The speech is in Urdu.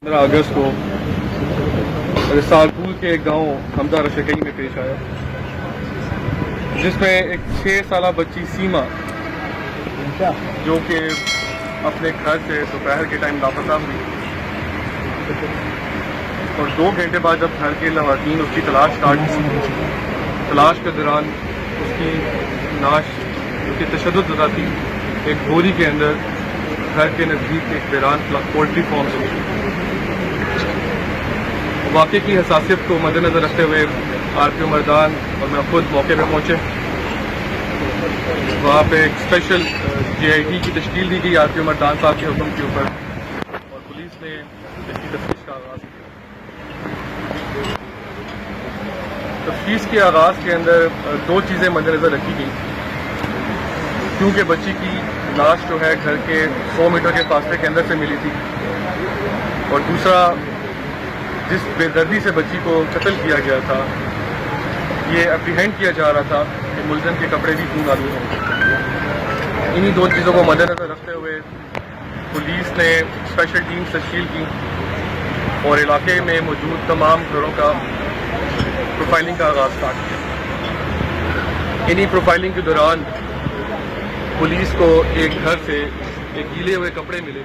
15 اگست کو رسالپور کے ایک گاؤں حمزہ رشکئی میں پیش آیا، جس میں ایک 6 سالہ بچی سیما جو کہ اپنے گھر سے دوپہر کے ٹائم لاپتہ ہوئی، اور 2 گھنٹے بعد جب گھر کے خواتین اس کی تلاش اسٹارٹ کی، تلاش کے دوران اس کی نعش جو کہ تشدد زدہ تھی ایک بوری کے اندر گھر کے نزدیک ایک ویران پولٹری فارم سے ملی۔ واقعے کی حساسیت کو مد نظر رکھتے ہوئے آر پی او مردان اور میں خود موقع پہ پہنچے۔ وہاں پہ ایک اسپیشل جے آئی ٹی کی تشکیل دی گئی آر پی او مردان صاحب کے حکم کے اوپر، اور پولیس نے اس کی تفتیش کا آغاز کیا۔ تفتیش کے آغاز کے اندر 2 چیزیں مد نظر رکھی گئیں، کیونکہ بچی کی لاش جو ہے گھر کے 100 میٹر کے فاصلے کے اندر سے ملی تھی، اور دوسرا جس بے دردی سے بچی کو قتل کیا گیا تھا یہ اپریہینڈ کیا جا رہا تھا کہ ملزم کے کپڑے بھی خون آلود ہوں۔ انہی 2 چیزوں کو مد نظر رکھتے ہوئے پولیس نے اسپیشل ٹیمز تشکیل کی اور علاقے میں موجود تمام گھروں کا پروفائلنگ کا آغاز اسٹارٹ کیا۔ انہی پروفائلنگ کے دوران پولیس کو ایک گھر سے ایک گیلے ہوئے کپڑے ملے،